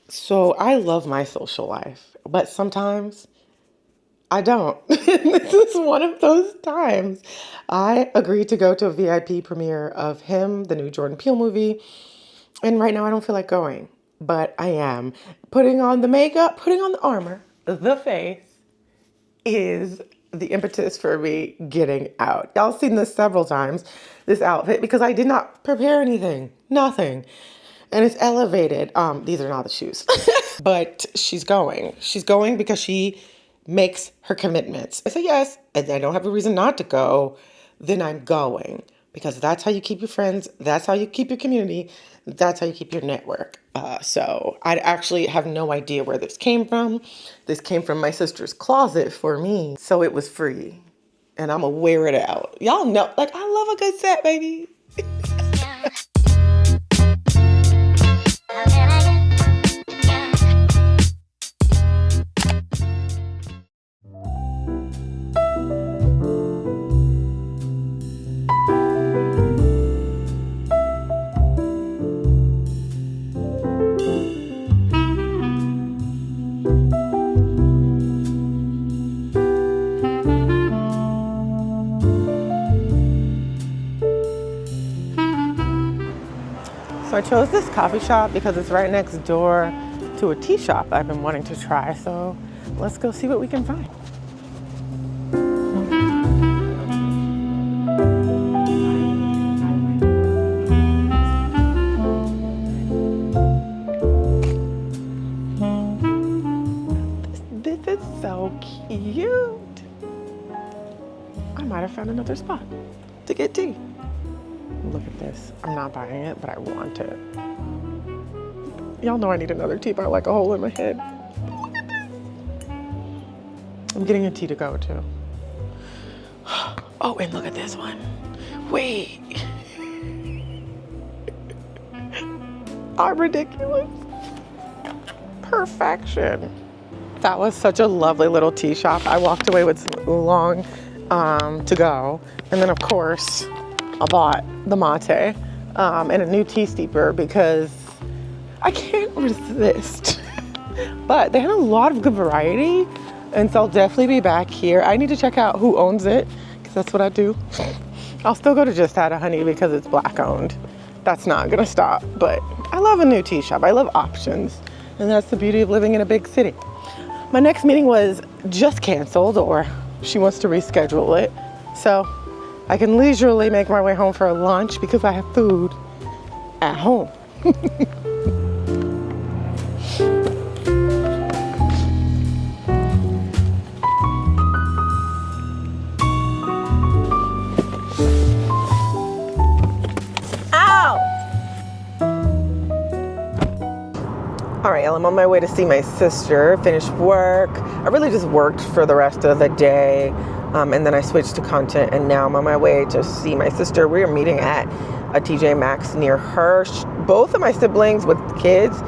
So I love my social life, but sometimes I don't. This is one of those times. I agreed to go to a VIP premiere of him, the new Jordan Peele movie, and right now I don't feel like going, but I am. Putting on the makeup, putting on the armor, the face is the impetus for me getting out. Y'all seen this several times, this outfit, because I did not prepare anything, nothing. And it's elevated. These are not the shoes. But she's going. She's going because she makes her commitments. I say yes, and I don't have a reason not to go, then I'm going. Because that's how you keep your friends. That's how you keep your community. That's how you keep your network. So I actually have no idea where this came from. This came from my sister's closet for me. So it was free. And I'm going to wear it out. Y'all know, like, I love a good set, baby. So I chose this coffee shop because it's right next door to a tea shop I've been wanting to try. So let's go see what we can find. This is so cute. I might have found another spot to get tea. Look at this. I'm not buying it, but I want it. Y'all know I need another tea by like a hole in my head. I'm getting a tea to go too. Oh, and look at this one. Wait. I'm ridiculous. Perfection. That was such a lovely little tea shop. I walked away with some oolong to go. And then of course, I bought the mate and a new tea steeper because I can't resist. But they had a lot of good variety, and so I'll definitely be back here. I need to check out who owns it because that's what I do. I'll still go to Just Had a Honey because it's Black owned. That's not gonna stop, but I love a new tea shop. I love options, and that's the beauty of living in a big city. My next meeting was just canceled, or she wants to reschedule it. So I can leisurely make my way home for lunch because I have food at home. All right, I'm on my way to see my sister, finish work. I really just worked for the rest of the day, and then I switched to content, and now I'm on my way to see my sister. We are meeting at a TJ Maxx near her. Both of my siblings with kids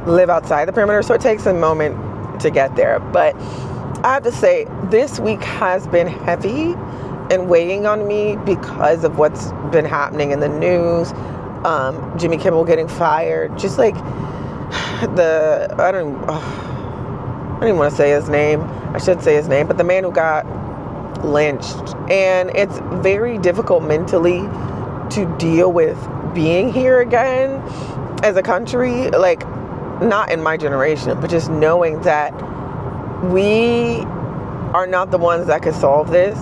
live outside the perimeter, so it takes a moment to get there. But I have to say, this week has been heavy and weighing on me because of what's been happening in the news. Jimmy Kimmel getting fired, just like I don't even want to say his name. I should say his name, but the man who got lynched. And it's very difficult mentally to deal with being here again as a country, like not in my generation, but just knowing that we are not the ones that could solve this.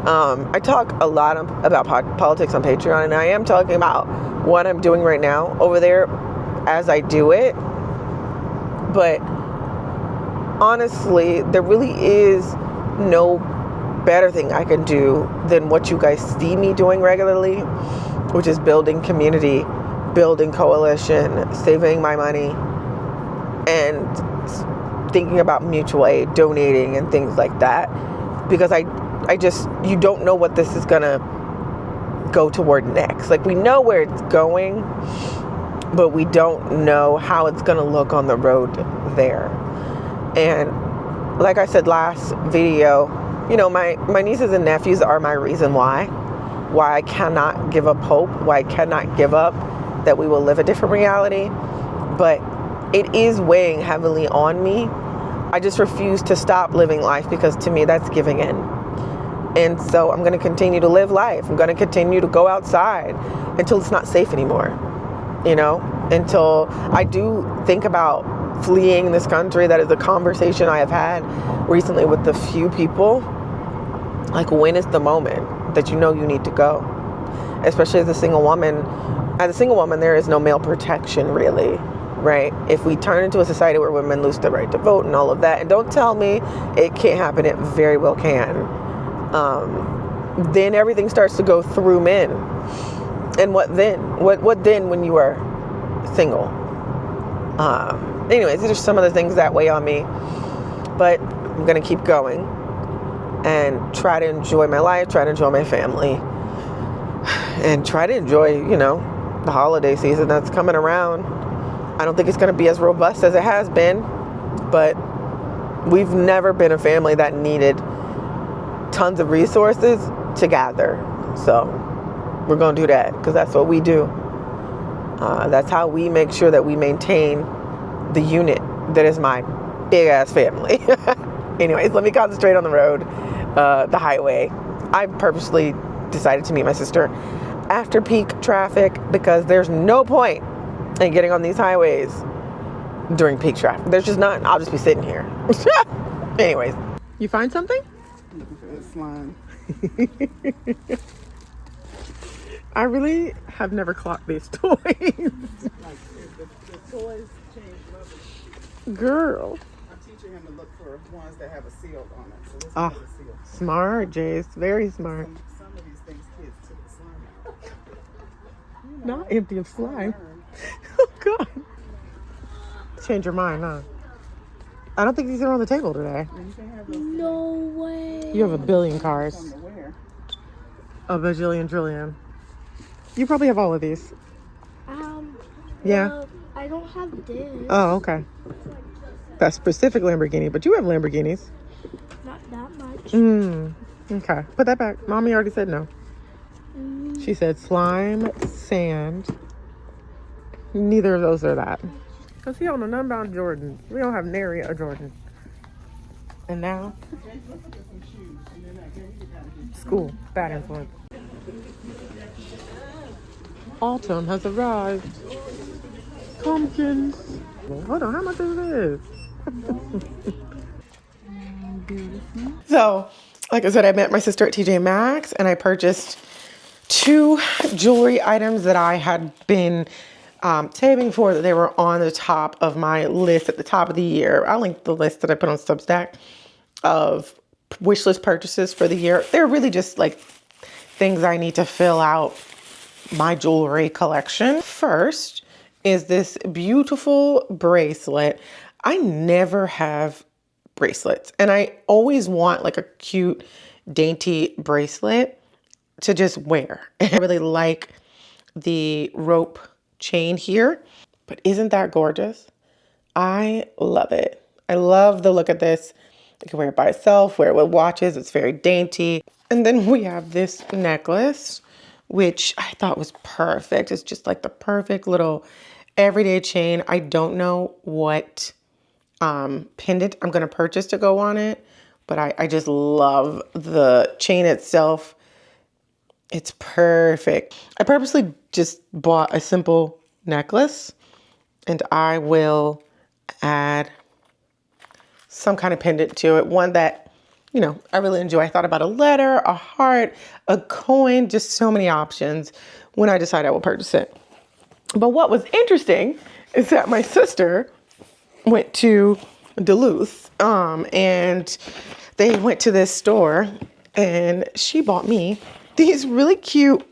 I talk a lot about politics on Patreon, and I am talking about what I'm doing right now over there as I do it. But honestly, there really is no better thing I can do than what you guys see me doing regularly, which is building community, building coalition, saving my money, and thinking about mutual aid, donating, and things like that. Because you don't know what this is gonna go toward next. Like, we know where it's going, but we don't know how it's gonna look on the road there. And like I said last video, my nieces and nephews are my reason why I cannot give up hope, why I cannot give up that we will live a different reality. But it is weighing heavily on me. I just refuse to stop living life, because to me that's giving in. And so I'm going to continue to live life. I'm going to continue to go outside until it's not safe anymore, you know, until I do think about fleeing this country. That is a conversation I have had recently with a few people. Like, when is the moment that you know you need to go? Especially as a single woman. As a single woman, there is no male protection, really, right? If we turn into a society where women lose the right to vote and all of that, and don't tell me it can't happen, it very well can. Then everything starts to go through men. And what then? What then when you are single? Anyways, these are some of the things that weigh on me. But I'm going to keep going and try to enjoy my life, try to enjoy my family, and try to enjoy, you know, the holiday season that's coming around. I don't think it's going to be as robust as it has been, but we've never been a family that needed tons of resources to gather. So we're going to do that, because that's what we do. That's how we make sure that we maintain the unit that is my big ass family. Anyways, let me concentrate on the road, the highway. I purposely decided to meet my sister after peak traffic, because there's no point in getting on these highways during peak traffic. There's just none. I'll just be sitting here. Anyways, you find something? I'm looking for this slime. I really have never clocked these toys. Like, the toys change levels. Girl. I'm teaching him to look for ones that have a seal on it. So this Oh, one has a seal. smart, Jace. Very smart. Some of these things kids took the slime out. You know, Not empty of slime. learn. Oh, God. Change your mind, huh? I don't think these are on the table today. Yeah, you can have those No way. You have a billion cars. on the wear. A bajillion trillion. You probably have all of these. Yeah. Well, I don't have this. Oh, okay. That specific Lamborghini, but you have Lamborghinis. Not that much. Okay. Put that back. Mommy already said no. She said slime, sand. Neither of those are that. Because he don't know nothing about Jordan. We don't have nary a Jordan. And now, school. Bad influence. Autumn has arrived. Pumpkins. Hold on, how much is this? So, like I said, I met my sister at TJ Maxx, and I purchased 2 jewelry items that I had been saving for, that they were on the top of my list at the top of the year. I'll link the list that I put on Substack of wish list purchases for the year. They're really just like things I need to fill out my jewelry collection. First is this beautiful bracelet. I never have bracelets, and I always want like a cute, dainty bracelet to just wear. I really like the rope chain here, but isn't that gorgeous? I love it. I love the look of this. You can wear it by itself, wear it with watches. It's very dainty. And then we have this necklace, which I thought was perfect. It's just like the perfect little everyday chain. I don't know what pendant I'm going to purchase to go on it, but I just love the chain itself. It's perfect. I purposely just bought a simple necklace, and I will add some kind of pendant to it. One that, you know, I really enjoy. I thought about a letter, a heart, a coin, just so many options when I decide I will purchase it. But what was interesting is that my sister went to Duluth, and they went to this store, and she bought me these really cute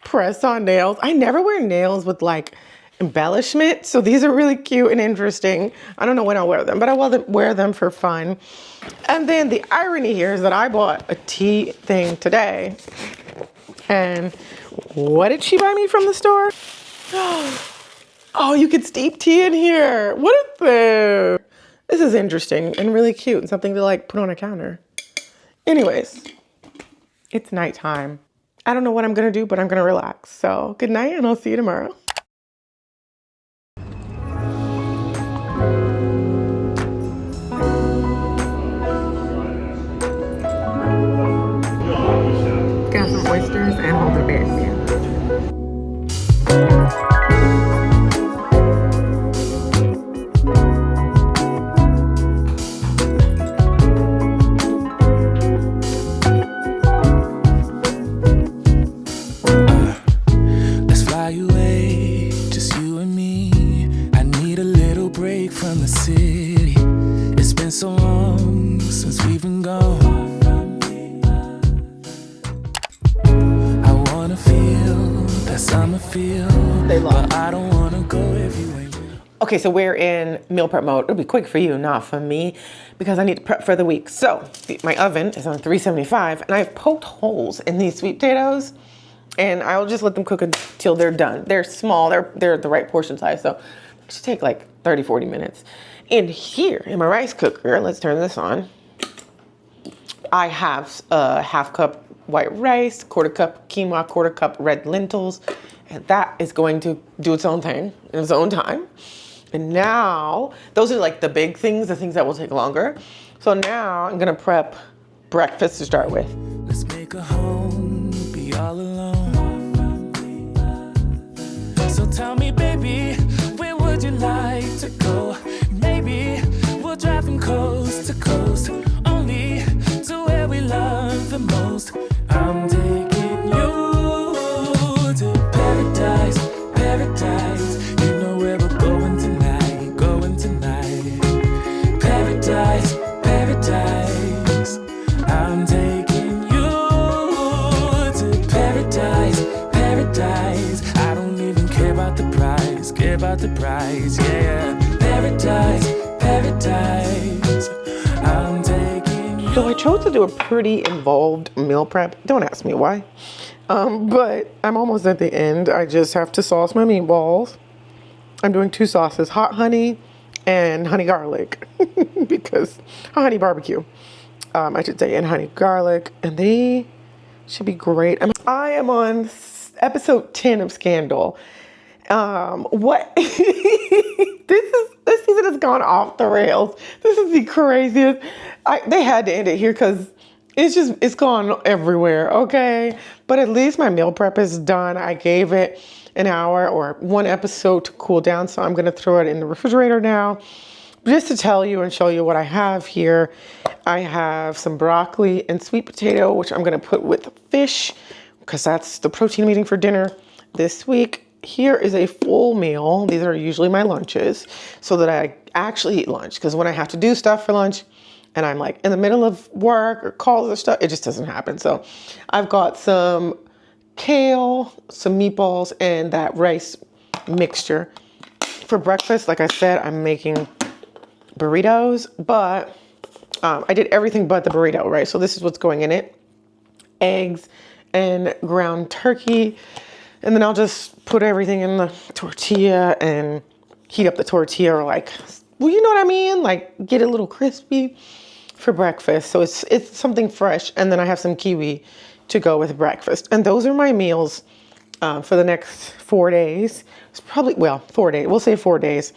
press-on nails. I never wear nails with like embellishment, so these are really cute and interesting. I don't know when I'll wear them, but I will wear them for fun. And then the irony here is that I bought a tea thing today, and what did she buy me from the store? Oh, you could steep tea in here. What is this? This is interesting and really cute, and something to like put on a counter. Anyways, it's nighttime. I don't know what I'm gonna do, but I'm gonna relax. So good night, and I'll see you tomorrow. week from the city. It's been so long since we've been gone. I wanna feel that summer feel, but I don't wanna go if you ain't. Okay, so we're in meal prep mode. It'll be quick for you, not for me, because I need to prep for the week. So my oven is on 375, and I've poked holes in these sweet potatoes, and I'll just let them cook until they're done. They're small, they're the right portion size, so it should take like 30, 40 minutes. In here, in my rice cooker, let's turn this on. I have a half cup white rice, quarter cup quinoa, quarter cup red lentils, and that is going to do its own thing in its own time. And now, those are like the big things, the things that will take longer. So now I'm gonna prep breakfast to start with. Let's make a home, be all alone. So tell me, baby, where would you like to go? Maybe we'll drive from coast to coast, only to where we love the most. I'm taking you to paradise, paradise. You know where we're going tonight, going tonight. Paradise, paradise. I'm taking you to paradise, paradise. I don't even care about the price, care about the price, yeah. Paradise, paradise. I'm taking you. So I chose to do a pretty involved meal prep. Don't ask me why. But I'm almost at the end. I just have to sauce my meatballs. I'm doing 2 sauces, hot honey and honey garlic, because honey barbecue, I should say, and honey garlic, and they should be great. I am on episode 10 of Scandal. What? This season has gone off the rails. This is the craziest. They had to end it here because it's gone everywhere, okay? But at least my meal prep is done. I gave it an hour or 1 episode to cool down, so I'm gonna throw it in the refrigerator now. Just to tell you and show you what I have here, I have some broccoli and sweet potato, which I'm gonna put with fish, because that's the protein I'm eating for dinner this week. Here is a full meal. These are usually my lunches, so that I actually eat lunch, because when I have to do stuff for lunch, and I'm like in the middle of work or calls or stuff, it just doesn't happen. So I've got some kale, some meatballs, and that rice mixture. For breakfast, like I said, I'm making burritos, but I did everything but the burrito, right? So this is what's going in it. Eggs and ground turkey. And then I'll just put everything in the tortilla and heat up the tortilla, or like, well, you know what I mean? Like, get it a little crispy for breakfast. So it's something fresh. And then I have some kiwi to go with breakfast. And those are my meals for the next 4 days. It's probably, well, 4 days. We'll say 4 days.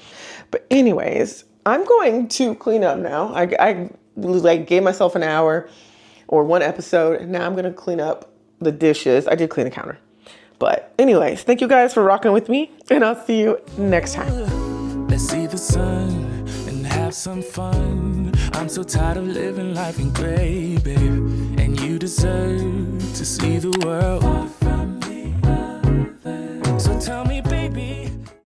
But anyways, I'm going to clean up now. I like gave myself an hour or 1 episode. And now I'm going to clean up the dishes. I did clean the counter. But anyways, thank you guys for rocking with me. And I'll see you next time. Let's see the sun and have some fun. I'm so tired of living life in gray, babe. And you deserve to see the world.